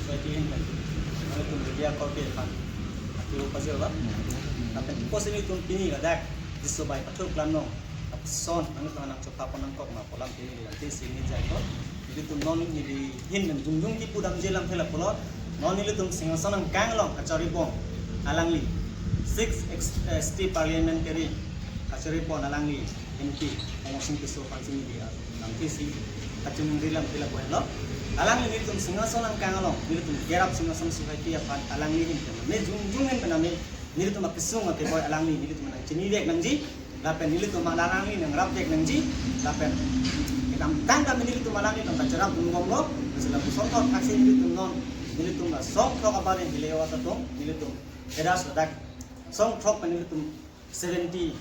society hin kan mana tu media kau ke kan aku pasal ba tapi pos ini tu pini ga dak disobai patuk plan no son nang tu anak coba pon kok ma polam pini lantai sini jai ko jadi tu non ni di hin dan jungjung ki pudam jelam thela polot non ni tu singhasanam kanglong kacari bong alangli 6 state parliamentary kacari bong alangli MP ngosing tu so pancing dia nanti si kacung rilam thela ko lo alang ini tu singhasanam kanglong ni tu gerap singhasan society apa alang ni hin ne jungjung hin penami ni tu makisung ke boy alang ni tu menang cini dek nangji lapen ni tu malarang ni nang rap dek nangji lapen kita tangga ni tu malang ni nang kacerap bungom lo sila pusong kau aksi ni tu non ni tu na song trok apa ni hilewa tu ni tu edas dak song trok ni tu 70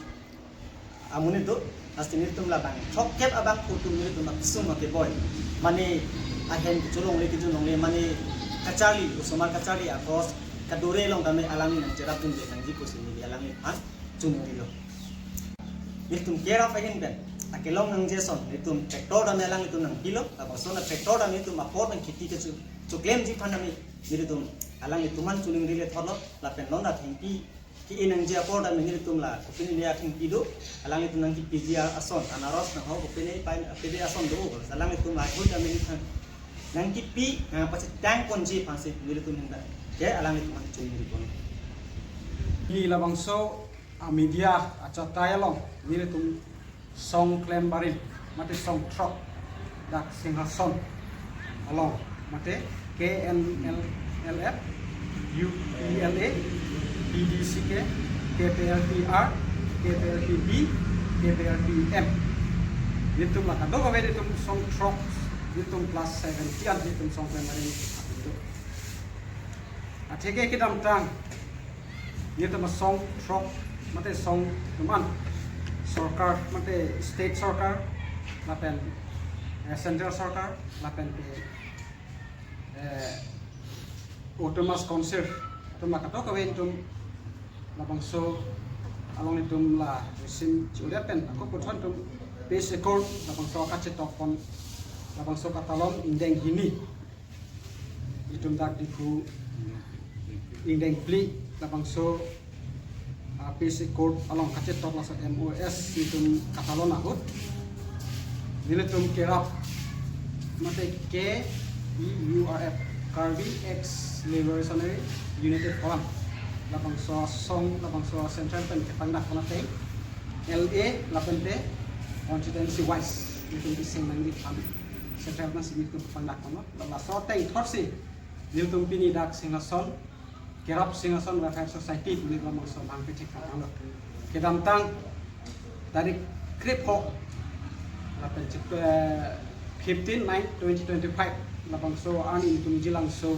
amun itu pasti ni tu labang trok kep abang kutu ni tu makisung ke boy mani ahen culung le kijung le mani kacali usomar kacali across kadure long kami alami nang cerap tun dek nangji kusin ni alami an cunung lo itu kira fahin kan akelong nang jason itu traktor dan elang itu nang kilo apa sona traktor dan itu mapot nang kiti ke cu claim ji panami jadi tu alang itu man cuning rile tholo lapen londa thengki ki inang ji apor dan ni tu la kupini dia thengki do alang itu nang ki pizia ason anaros nang ho kupini pain pidi ason do alang itu ma hul dan ni nang ki pi pasi tank konji pasi ni tu nang ke alang itu man cuning rile kono ni labang so media acha tayalong ni tu song claim barin mate song truck dak singhason along mate KNLF UPLA PDCK KPLTR KPLTB KPLTM itu maka do kawai itu song truck itu plus 70 itu song claim barin itu atege kidam tang itu mas song truck mate song teman सरकार मते स्टेट सरकार लापेन सेंट्रल सरकार लापेन ओटोमास काउंसिल तुम लाकतो कवेन तुम लाबंसो along itum la sim chulia pen aku putuan tuh base record labangso kace topon labangso katalon indeng hini itum dak diku indeng pli labangso base record along kace top la MOS itum katalon akut niletum kerap mate KEURF Karbi X Revolutionary United Forum labangso song labangso central pen ketangdak konate LA lapente constituency wise itu bising nang di pan central mas itu ketangdak kono la sorte thorsi niltum pini dak singason kerap singason welfare society ni labangso bang pecik kano kedam tang dari krip ho lapen 15/9/2025 labangso ani tum jilang so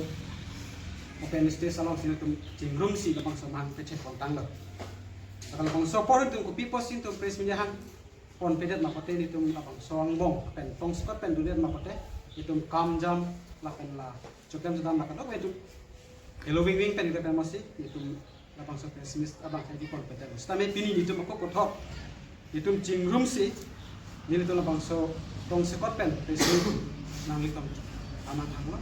open stage salon sini tum jingrum si lapang samang pecek kontang lo. Kalau bang so por itu kopi posin tum press minyahan pon pedet makote ni tum lapang soang bong pen tong skot pen dulian makote itu kam jam lapen la cukem sedang makan oke itu hello wing wing pen itu pen masih itu lapang so pesimis abang saya di pon pedet. Stame pini itu mako kothok itu jingrum si ni itu lapang so tong skot pen press nang litam aman hanglo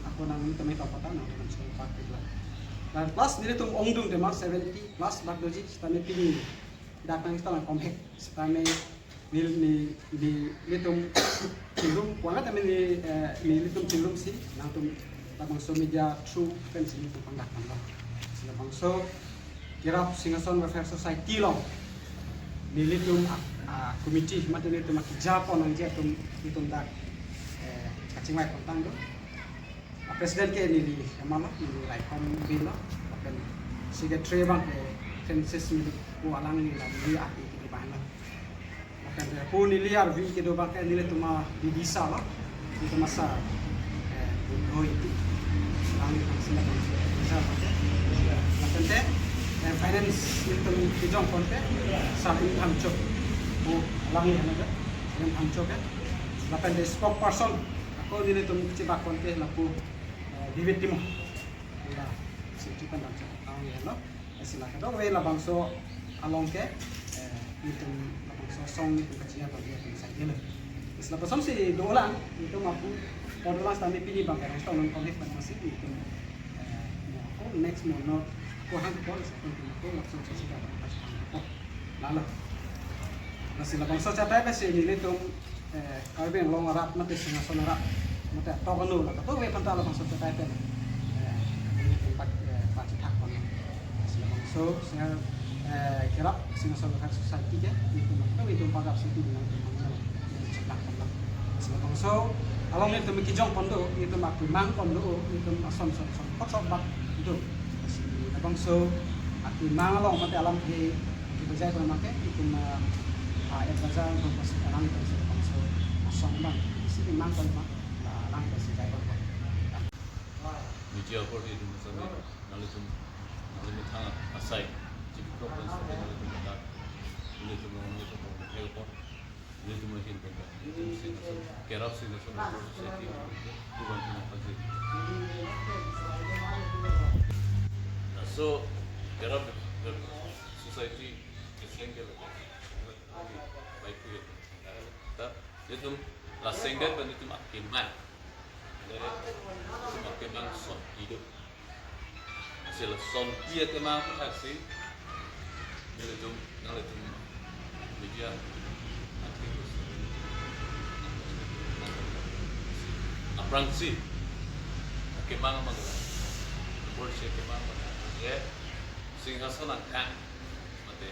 aku nang temi tapatan nang dan plus nilai tum ongdung tema 70 plus bagdoji stame pini datang istana komplek stame nil ni litum cilum kuala tame ni litum cilum si nang tum tabang so media true fans ni tum pandakan lah sila bangso kirap singason welfare society long ni litum committee mate ni tum kijapon nang je tum litum dak kacing mai kontang do presiden ke ni emalo ni laikom bilo apen secretary bang census ni ku alang ni la di api di bana apen pu ni liar vi ke do bang ke ni tuma di disa la itu masa hoi lang ni sila bisa apen te finance itu di jong konte sapi hamchok bu alang ni ana yang hamchok ke apen de spokesperson ako ni tum cibak konte laku Bibit timo, ya, sejuta dan tahun ya lo, silakan dong, we labangso along ke, itu labangso song itu kecilnya bagi yang bisa gila. Setelah pesan si dolan itu mampu Podolas tami pini bang karena stone non connect ban masih itu next mono ko hang ko sa pun ko langsung sa sida bang pas ko lalu nasi labang so cha tai besi ni itu kau beng long arat mate singa sonara mate to kanu la to we panta labang so cha tai pen ini tempat pas tak kon nasi labang so singa kira singa sonara society ya itu itu pagap situ dengan teman ceklak ceklak nasi labang so along itu mikijong pondo itu mak mang pondo itu son pot bak itu abang so aku mang along mate alam ke kita jai ko make itu ma bazar ko pas alam ko so abang so son bang sini mang ko ma alam ko si jai ko media ko di dum sa nalitum thang asai chip problem sa nalitum da nalitum nalitum help nalitum hin ko nalitum sin kerap sin so society tuan na pagi so kerap society single baik itu ta nalitum la single ban nalitum akiman dari semakin langsung hidup hasil son dia kemana hasil nalitum media aktifus aprangsi kemana mana bersih kemana mana ya singhasan angkat mate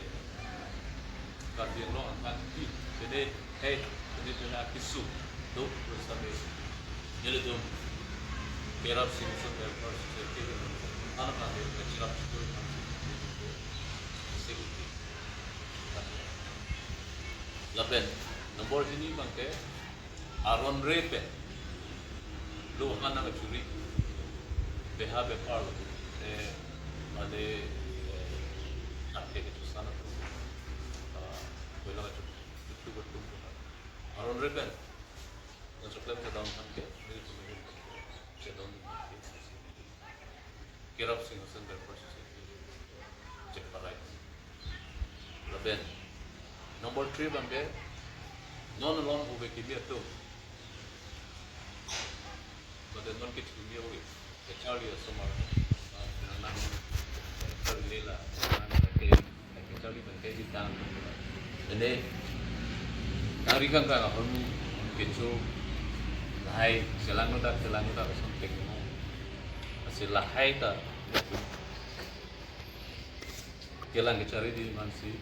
kalian lo angkat jadi hey jadi tu nak kisu tu bersama jadi tu kerap singhasan berpers jadi anak ada kecil tu security lapen nombor ini bangke aron repe lu akan nak curi beha bepar ada ke sana tu boleh nak cuci betul aron repe dan seklaim ke dalam kan ke itu sedang kerap singhasan berpers cek parai lapen nomor 3 bangke non long ube kimia tu pada non kita kimia ube kecari semua nama terlela kecari bangke di tangan ini hari kan kan orang kecu lahai selang udah sampai hasil lahai tak kelang kecari di mansi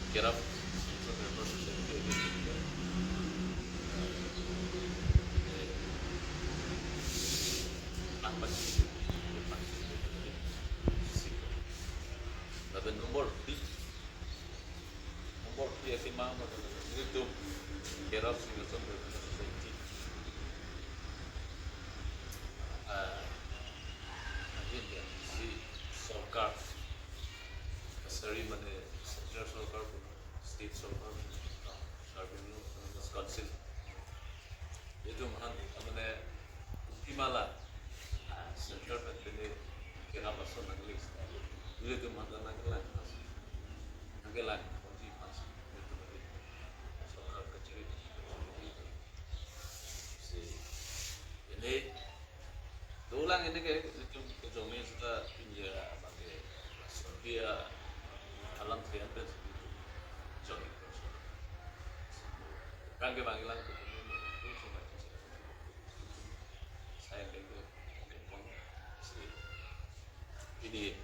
kerap tapi nomor dia kemana itu kerap singhasan berpasti akhirnya si Sarkar seri mana central Sarkar state Sarkar Sarkar Wisconsin itu mana mana Himala central bentene kenapa so nanglis itu mana nanggelan kunci pas itu Sarkar kecil si ini ulang ini kayak itu kejomin sudah pinjam pakai dia alam kreatif itu join kan ke panggilan itu cuma saya kayak ini